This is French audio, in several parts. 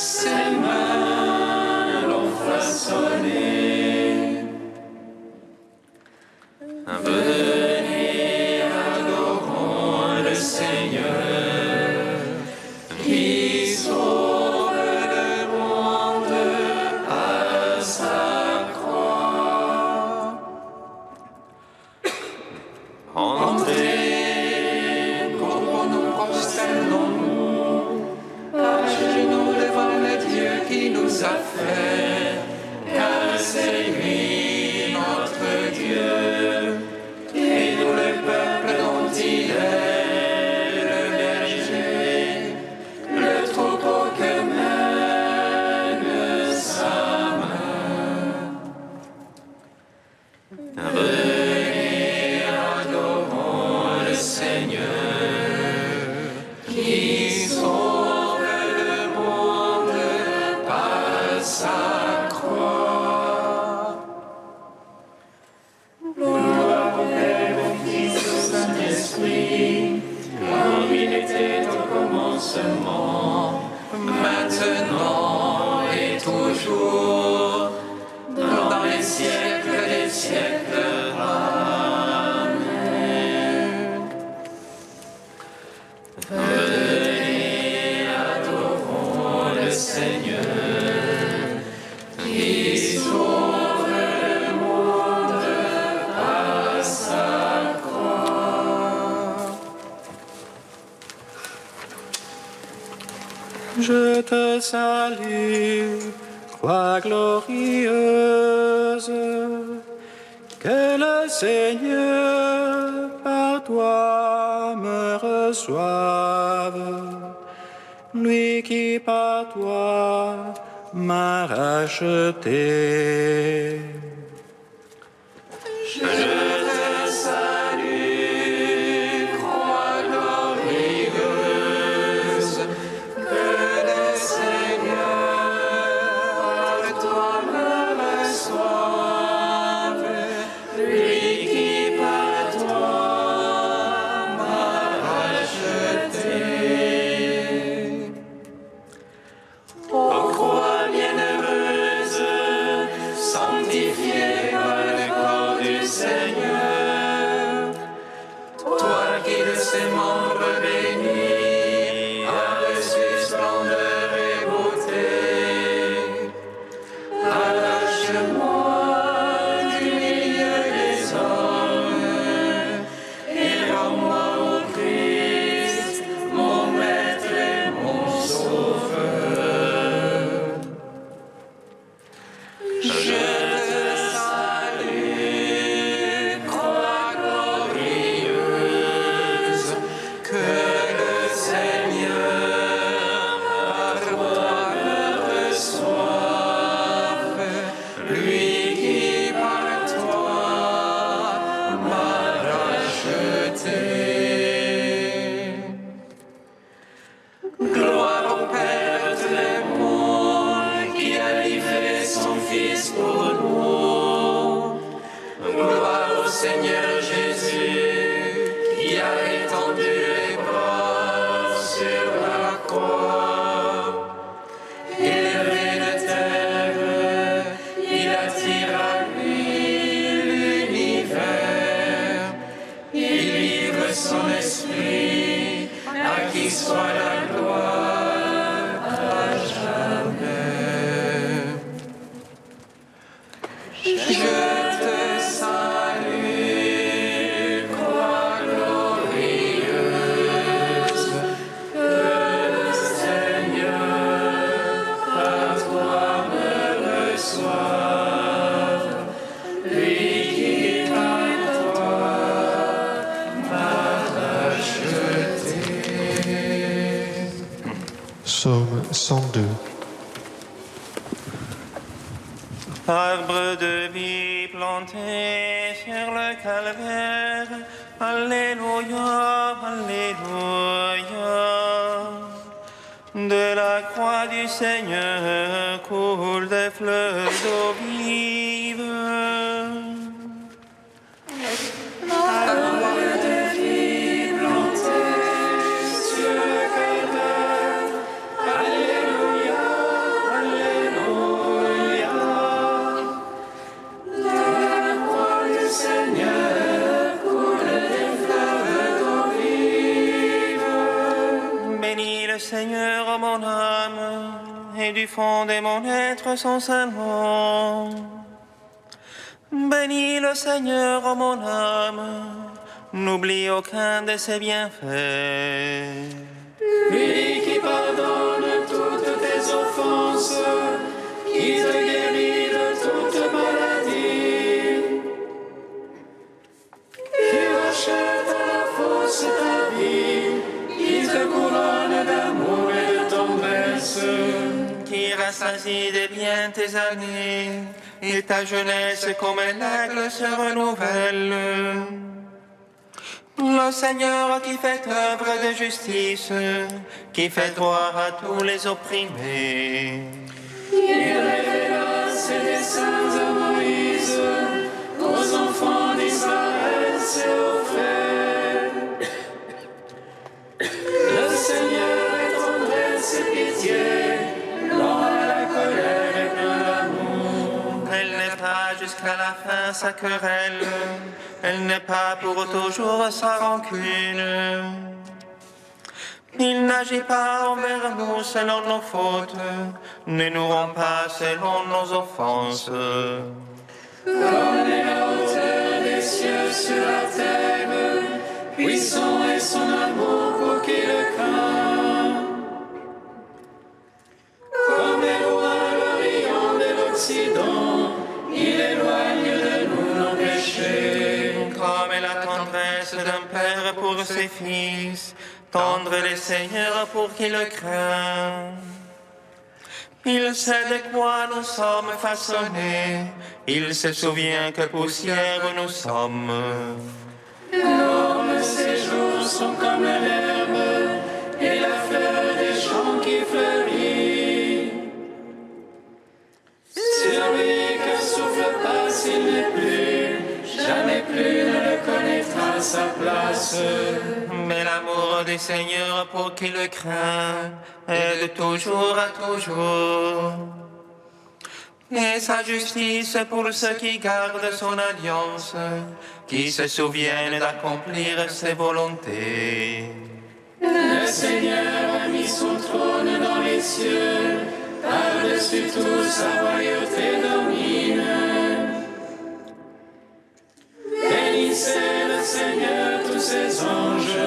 Ses mains l'ont façonné. Venez, adorons le Seigneur, qui sauve le monde à sa croix. Entrez, courbons-nous, prosternons-nous, à genoux devant le Dieu qui nous a fait, car c'est lui notre Dieu, et nous le peuple dont il est le berger, le troupeau que mène sa main. Venez, adorons le Seigneur, qui sauve le monde par sa croix. Gloire au Père, au Fils, au Saint-Esprit, comme il était au commencement, maintenant et toujours, dans les siècles des siècles. Amen. Venez, adorons le Seigneur, qui sauve le monde par sa croix. Je te salue, croix glorieuse, que le Seigneur par toi me reçoive, lui qui par toi m'a racheté. Je te salue, croix glorieuse, que le Seigneur par toi me reçoive, lui qui par toi m'a racheté. Ô croix bienheureuse, sanctifiée par le corps du Seigneur, toi qui de ses membres bénis as reçu splendeur et beauté, arrache-moi du milieu des hommes et rends-moi au Christ, mon Maître et mon Sauveur. Je te salue, croix glorieuse, que le Seigneur par toi me reçoive, lui qui par toi m'a racheté. Gloire au Père très bon, qui a livré son Fils pour nous. Gloire au Seigneur Jésus, qui a étendu les bras sur la croix. Élevé de terre, il attire à lui l'univers. Il livre son esprit, à qui soit la gloire à jamais. Je te salue, croix glorieuse, que le Seigneur par toi me reçoive, lui qui par toi m'a racheté. Psaume 102. Arbre de vie planté sur le calvaire, Alléluia, Alléluia. De la croix du Seigneur coulent des fleuves d'eau vive. Arbre de vie planté sur le calvaire, Alléluia. du fond de mon être son saint nom. Bénis le Seigneur, ô mon âme, n'oublie aucun de ses bienfaits. Lui qui pardonne toutes tes offenses, qui te guérit de toute maladie, qui rachète à la fosse ta vie, qui te couronne d'amour et de tendresse, Qui rassasie de bien tes années, et ta jeunesse comme l'aigle se renouvelle. Le Seignur qui fait œuvre de justice, qui fait droit à tous les opprimés. il révéla ses desseins à Moïse, aux enfants d'Israël ses hauts faits. Le Seigneur est tendresse et pitié, lent à la colère et plein d'amour. Elle n'est pas jusqu'à la fin sa querelle, elle n'est pas pour toujours sa rancune. Il n'agit pas envers nous selon nos fautes, ne nous rend pas selon nos offenses. Comme est la hauteur des cieux sur la terre, puissant est son amour pour qui le craint. Comme est loin l'Orient de l'Occident, il éloigne de nous nos péchés. Comme est la tendresse d'un père pour ses fils, tendre le Seigneur pour qui le craint. Il sait de quoi nous sommes façonnés, il se souvient que poussière nous sommes. L'homme, ses jours sont comme l'herbe, et la fleur des champs qui fleurit. Sur lui que souffle pas s'il n'est plus, jamais plus ne le connaîtra sa place. Mais l'amour du Seigneur pour qui le craint est de toujours à toujours. Et sa justice pour ceux qui gardent son alliance, qui se souviennent d'accomplir ses volontés. Le Seigneur a mis son trône dans les cieux, par-dessus tout sa royauté domine. Bénissez le Seigneur tous ses anges,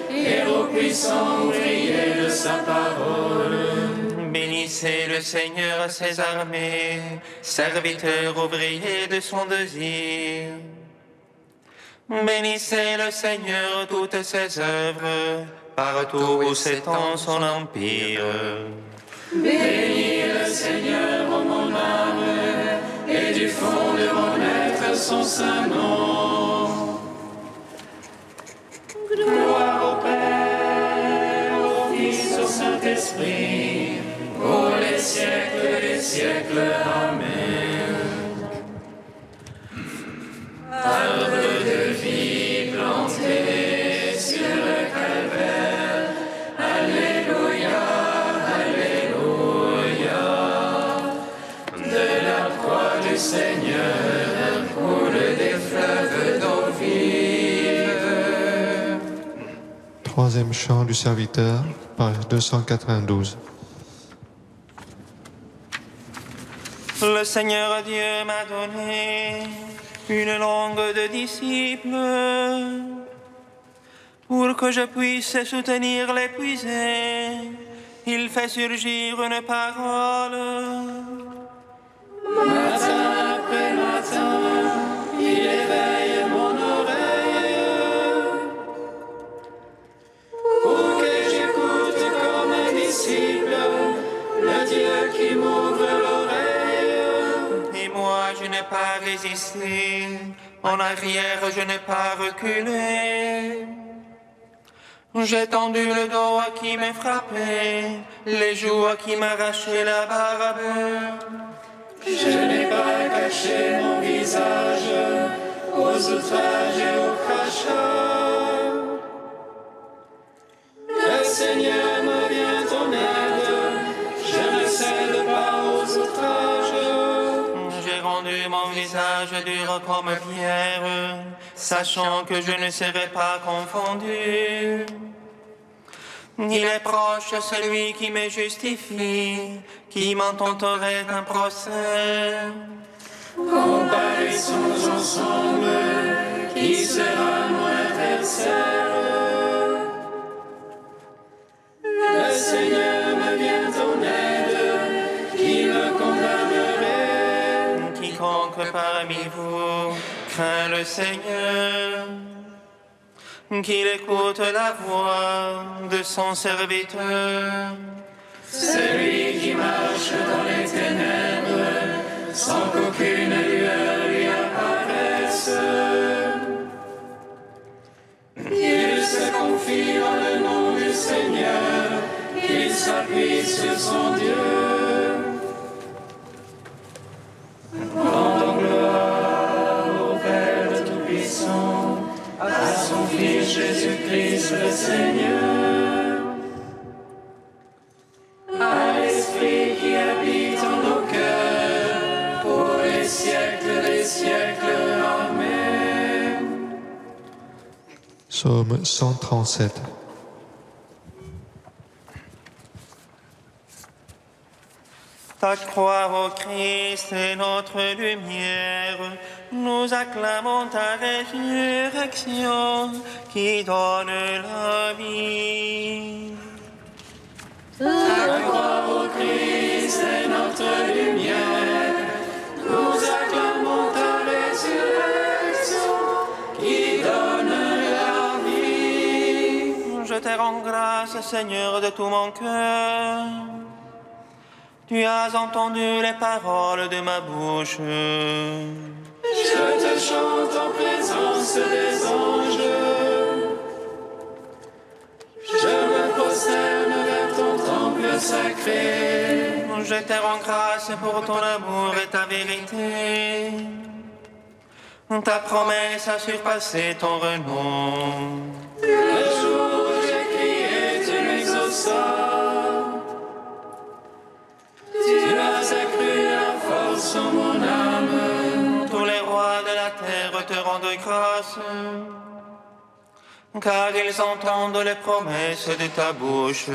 héros puissants ouvriers de sa parole. Bénissez le Seigneur ses armées, serviteurs ouvriers de son désir. Bénissez le Seigneur toutes ses œuvres, partout où s'étend son empire. Bénis le Seigneur, ô mon âme, et du fond de mon être son saint nom. Gloire au Père, au Fils, au Saint-Esprit, pour les siècles des siècles. Amen. Arbre de vie planté sur le calvaire, Alléluia, Alléluia. De la croix du Seigneur coulent des fleuves d'eau vive. Troisième chant du serviteur, page 292. Le Seigneur Dieu m'a donné une langue de disciples pour que je puisse soutenir l'épuisé. Il fait surgir une parole. Matin après matin, il éveille mon oreille pour que j'écoute comme un disciple le Dieu qui m'ouvre l'oreille. Et moi je n'ai pas résisté, en arrière je n'ai pas reculé. J'ai tendu le dos à qui me frappait, les joues à qui m'arrachait la barbe. Je n'ai pas caché mon visage aux outrages et aux crachats. Le Seigneur me vient en aide, je ne cède pas aux outrages. J'ai rendu mon visage dur comme pierre, sachant que je ne serai pas confondu. Il est proche celui qui me justifie, qui m'intenterait un procès. Comparaissons ensemble, qui sera mon adversaire? Le Seigneur me vient en aide, qui me condamnerait? Quiconque parmi vous craint le Seigneur, qu'il écoute la voix de son serviteur. Celui qui marche dans les ténèbres, sans qu'aucune lueur lui apparaisse. Il se confie dans le nom du Seigneur, qu'il s'appuie sur son Dieu. Rendons gloire au Père Tout-Puissant, à son Fils Jésus-Christ le Seigneur, à l'Esprit qui habite en nos cœurs, pour les siècles des siècles. Amen. Psaume 137. Ta croix, ô Christ, est notre lumière. Nous acclamons ta résurrection qui donne la vie. Ta croix, ô Christ, est notre lumière. Nous acclamons ta résurrection qui donne la vie. Je te rends grâce, Seigneur, de tout mon cœur. Tu as entendu les paroles de ma bouche. Je te chante en présence des anges. Je me prosterne vers ton temple sacré. Je te rends grâce pour ton amour et ta vérité. Ta promesse a surpassé ton renom. Le jour où j'ai crié, tu m'exauças. Tu as accru la force en mon âme. Tous les rois de la terre te rendent grâce, car ils entendent les promesses de ta bouche.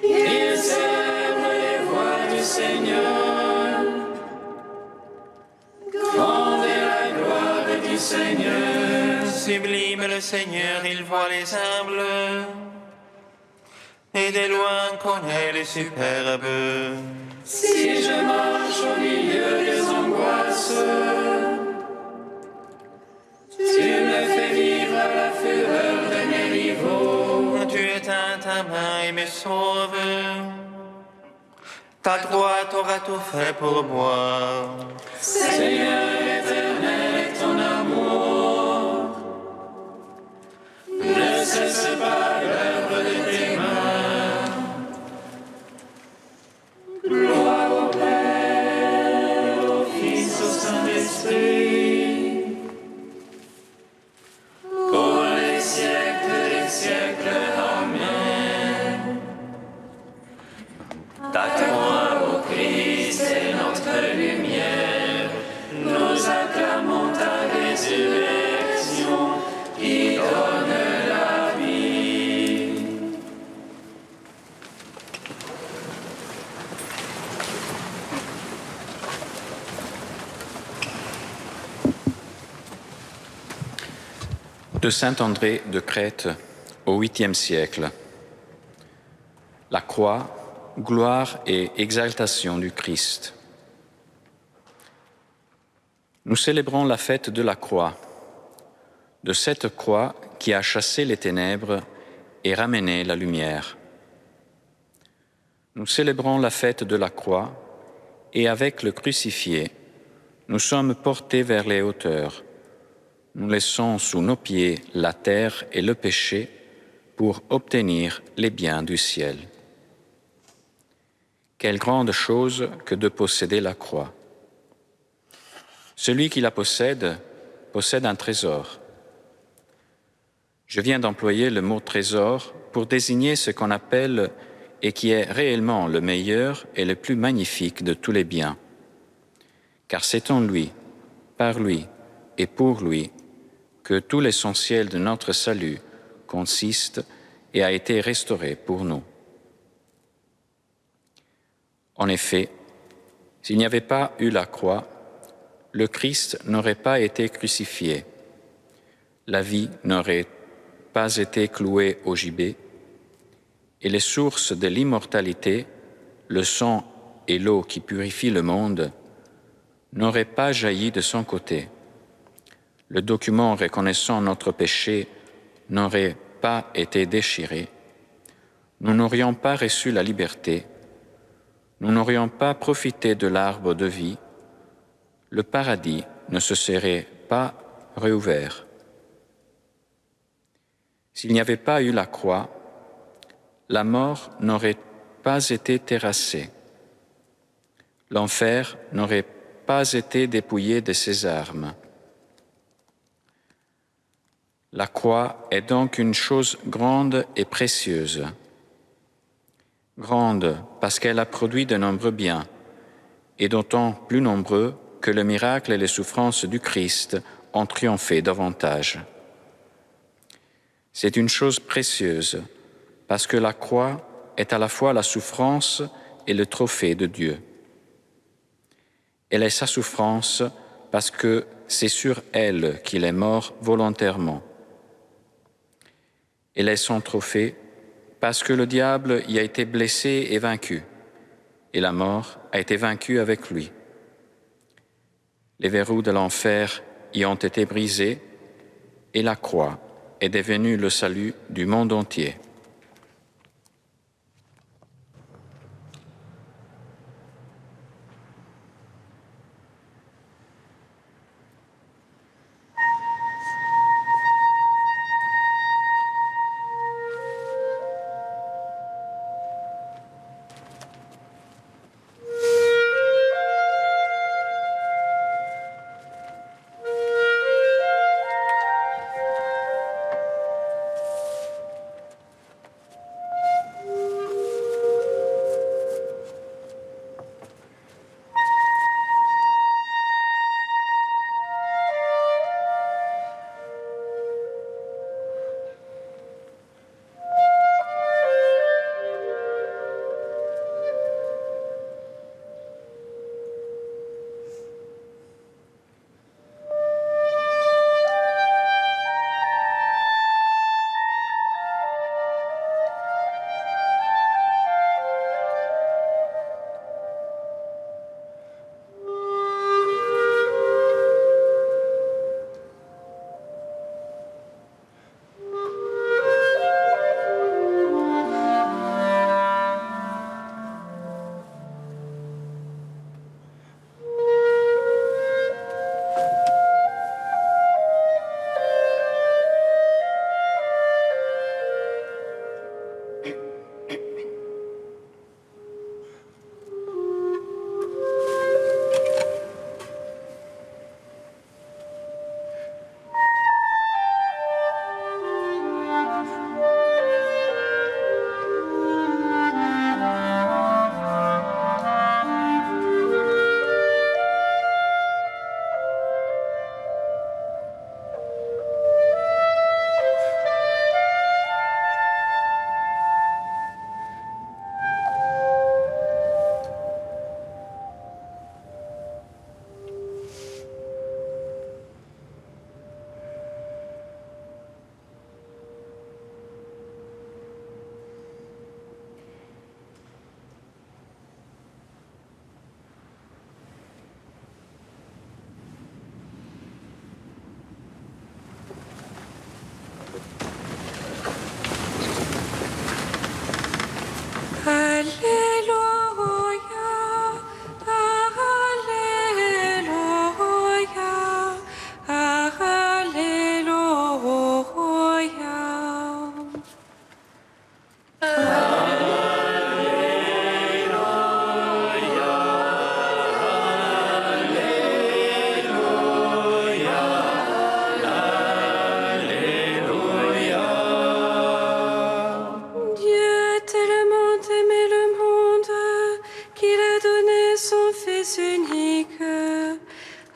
Ils célèbrent les voies du Seigneur. Grande est la gloire du Seigneur. Sublime le Seigneur, il voit les humbles, et de loin connaît les superbes. Si je marche au milieu des angoisses, tu me fais vivre à la fureur de mes rivaux. Tu éteins ta main et me sauves. Ta droite aura tout fait pour moi. Seigneur éternel, ton amour ne cesse pas l'œuvre de tes mains. Gloire au Père, au Fils, au Saint-Esprit, pour les siècles des siècles. Amen. Ta croix, ô Christ, est notre lumière. Nous acclamons ta résurrection qui donne la vie. De saint André de Crète au 8e siècle. La croix, gloire et exaltation du Christ. Nous célébrons la fête de la croix, de cette croix qui a chassé les ténèbres et ramené la lumière. Nous célébrons la fête de la croix et avec le crucifié, nous sommes portés vers les hauteurs. Nous laissons sous nos pieds la terre et le péché pour obtenir les biens du ciel. Quelle grande chose que de posséder la croix. Celui qui la possède possède un trésor. Je viens d'employer le mot trésor pour désigner ce qu'on appelle et qui est réellement le meilleur et le plus magnifique de tous les biens. Car c'est en lui, par lui et pour lui que tout l'essentiel de notre salut consiste et a été restauré pour nous. En effet, s'il n'y avait pas eu la croix, le Christ n'aurait pas été crucifié, la vie n'aurait pas été clouée au gibet, et les sources de l'immortalité, le sang et l'eau qui purifient le monde, n'auraient pas jailli de son côté. Le document reconnaissant notre péché n'aurait pas été déchiré. Nous n'aurions pas reçu la liberté. Nous n'aurions pas profité de l'arbre de vie. Le paradis ne se serait pas réouvert. S'il n'y avait pas eu la croix, la mort n'aurait pas été terrassée. L'enfer n'aurait pas été dépouillé de ses armes. La croix est donc une chose grande et précieuse. Grande parce qu'elle a produit de nombreux biens, et d'autant plus nombreux que le miracle et les souffrances du Christ ont triomphé davantage. C'est une chose précieuse parce que la croix est à la fois la souffrance et le trophée de Dieu. Elle est sa souffrance parce que c'est sur elle qu'il est mort volontairement. Elle est son trophée parce que le diable y a été blessé et vaincu, et la mort a été vaincue avec lui. Les verrous de l'enfer y ont été brisés, et la croix est devenue le salut du monde entier.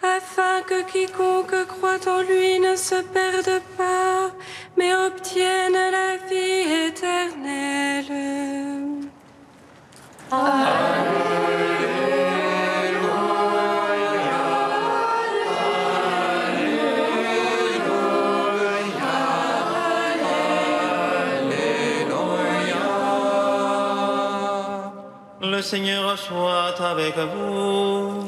afin que quiconque croit en lui ne se perde pas, mais obtiennent la vie éternelle. Le Seigneur soit avec vous.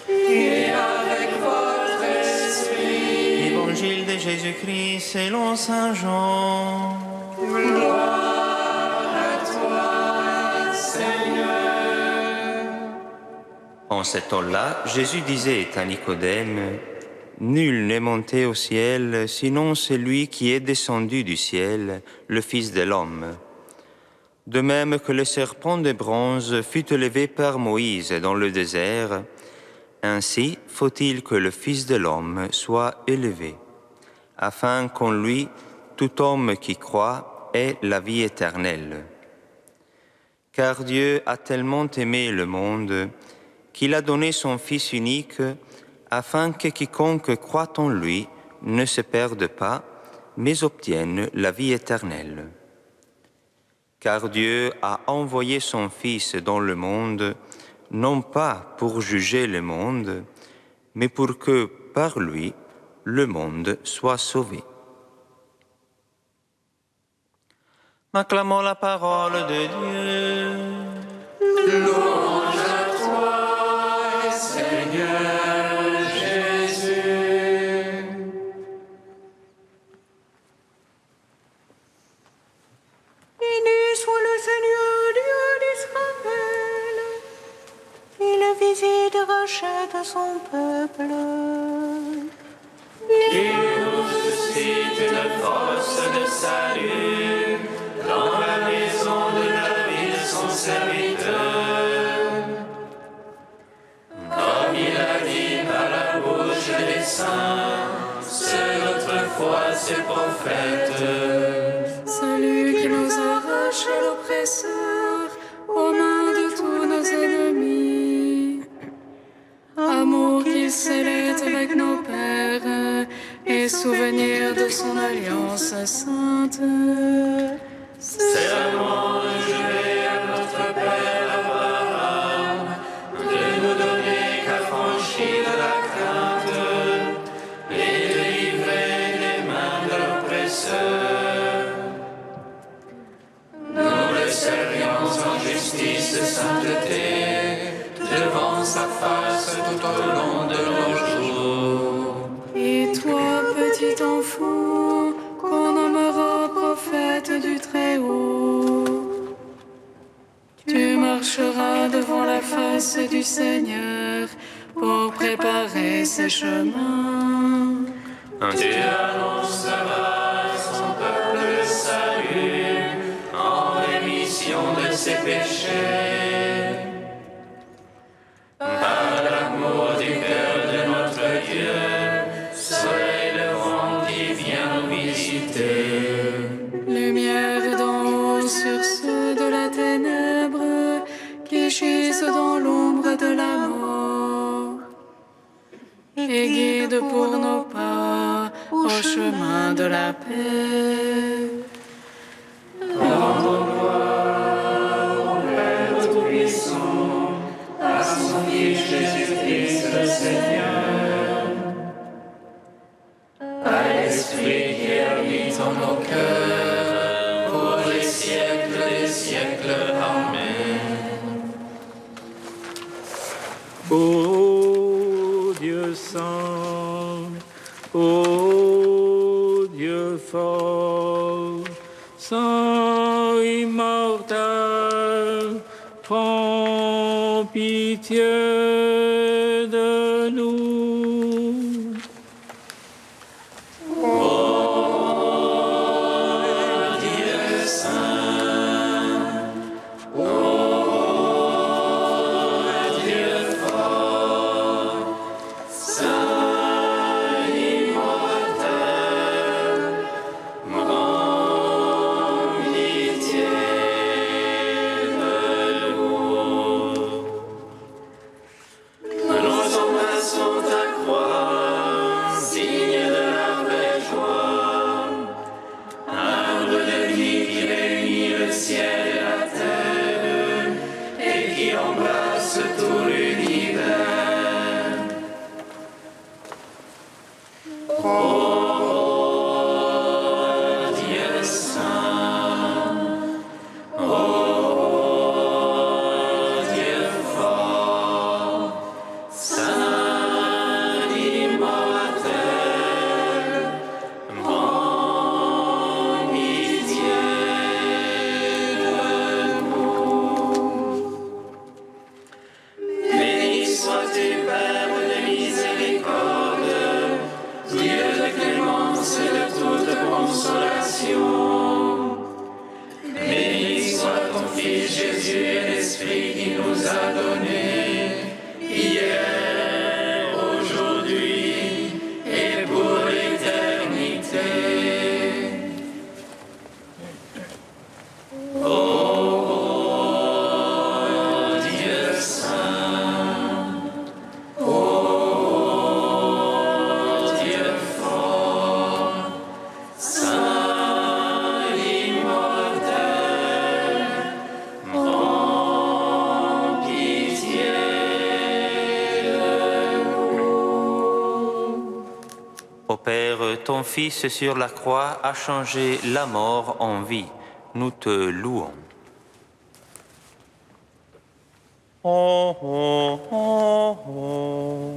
Et avec votre esprit. Évangile de Jésus-Christ selon Saint Jean. Gloire à toi, Seigneur. En ce temps-là, Jésus disait à Nicodème, « Nul n'est monté au ciel, sinon celui qui est descendu du ciel, le Fils de l'homme. De même que le serpent de bronze fut élevé par Moïse dans le désert, ainsi faut-il que le Fils de l'homme soit élevé, afin qu'en lui, tout homme qui croit ait la vie éternelle. Car Dieu a tellement aimé le monde qu'il a donné son Fils unique, afin que quiconque croit en lui ne se perde pas, mais obtienne la vie éternelle. Car Dieu a envoyé son Fils dans le monde, non pas pour juger le monde, mais pour que, par lui, le monde soit sauvé. » Acclamons la parole de Dieu. Louange à toi, Seigneur Jésus. Béni soit le Seigneur Dieu d'Israël. Il visite et rachète son peuple. Il nous suscite une force de salut dans la maison de David, son serviteur. Comme il a dit par la bouche des saints, c'est autrefois ses prophètes. Celui qui nous arrache à l'oppresseur, aux mains de tous nos ennemis. Amour qu'il scellait avec nos pères, et souvenir de son alliance sainte. Serment juré à notre Père Abraham, de nous donner qu'affranchis de la crainte, et de livrer des mains de l'oppresseur. Nous le servions en justice et sainteté, devant sa face tout au long de nos jours. Et toi, petit enfant, qu'on nommera prophète du Très-Haut, tu marcheras devant la face du Seigneur pour préparer ses chemins. Tu annonceras à son peuple le salut en rémission de ses péchés. Par l'amour du cœur de notre Dieu, soleil levant qui vient nous visiter. Lumière d'en haut sur ceux de la ténèbre qui gisent dans l'ombre de la mort. Et guide pour nos pas au chemin de la paix. Rendons gloire au Père Tout-Puissant, à son Fils Jésus-Christ le Seigneur, à l'Esprit qui habite en nos cœurs, pour les siècles des siècles. Amen. Ô Dieu saint, ô Dieu fort, saint immortel, prends pitié de nous. Dieu saint, ô Dieu fort, saint immortel, prends pitié de nous. Que nos hommes sont sois-tu, Père de miséricorde, Dieu de clémence et de toute consolation. Béni soit ton Fils Jésus et l'Esprit qui nous a donné, hier, aujourd'hui et pour l'éternité. Ô Dieu saint, ô Dieu fort, saint immortel, prends pitié de nous. Ô Père, ton Fils sur la croix a changé la mort en vie. Nous te louons. Oh, oh, oh, oh.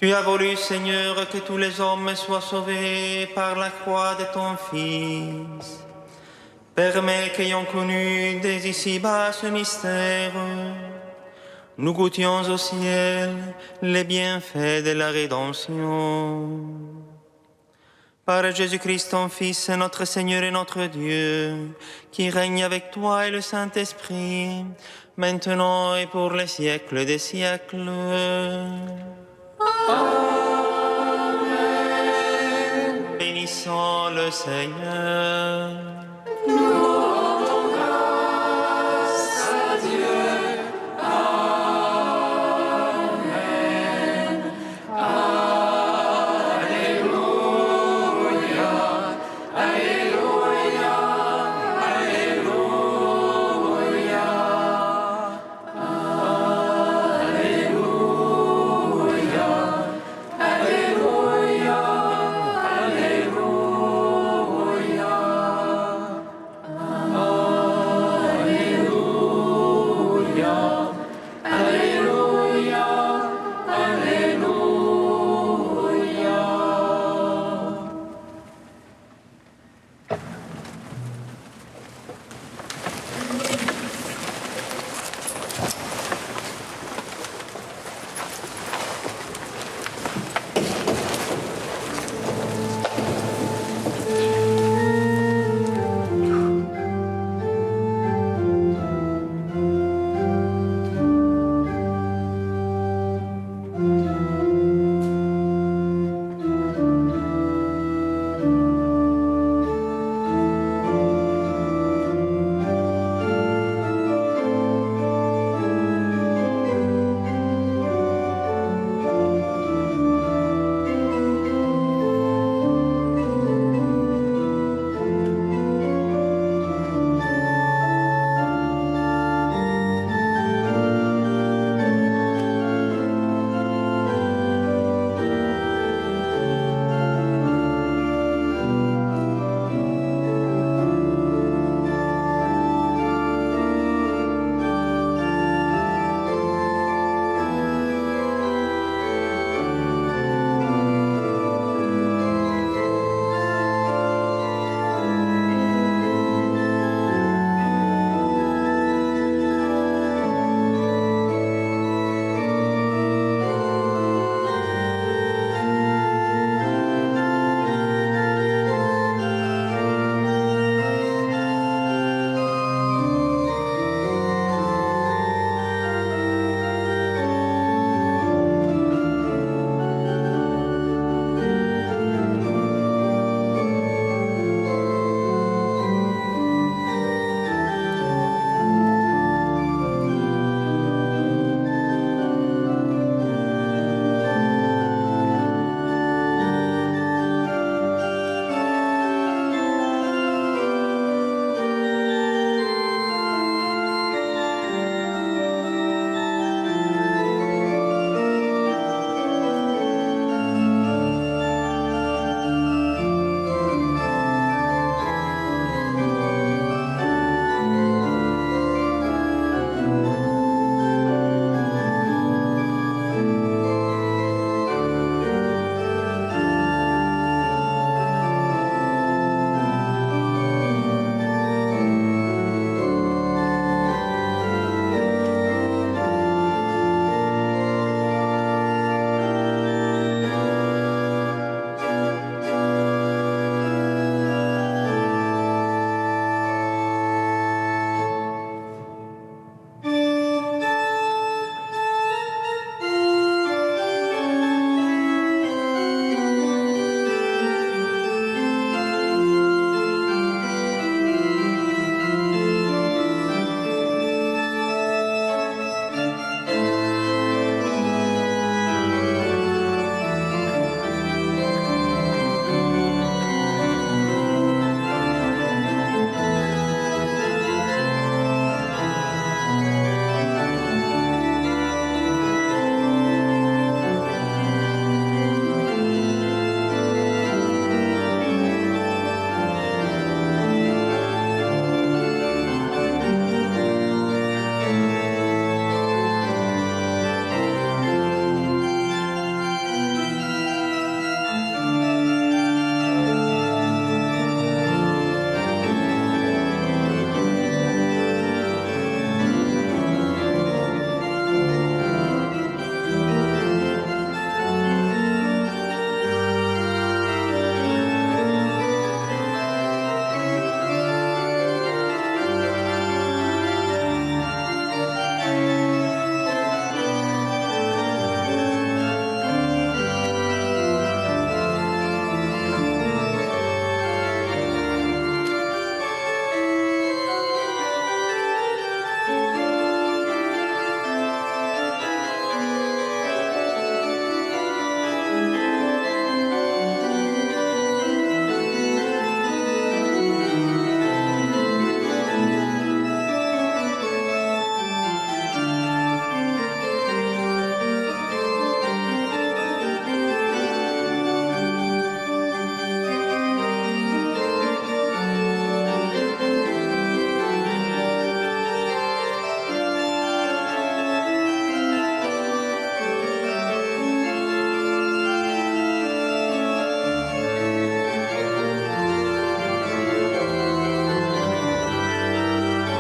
Tu as voulu, Seigneur, que tous les hommes soient sauvés par la croix de ton Fils. Permets qu'ayant connu dès ici-bas ce mystère, nous goûtions au ciel les bienfaits de la rédemption. Par Jésus-Christ, ton Fils, notre Seigneur et notre Dieu, qui règne avec toi et le Saint-Esprit, maintenant et pour les siècles des siècles. Amen. Bénissons le Seigneur. Nous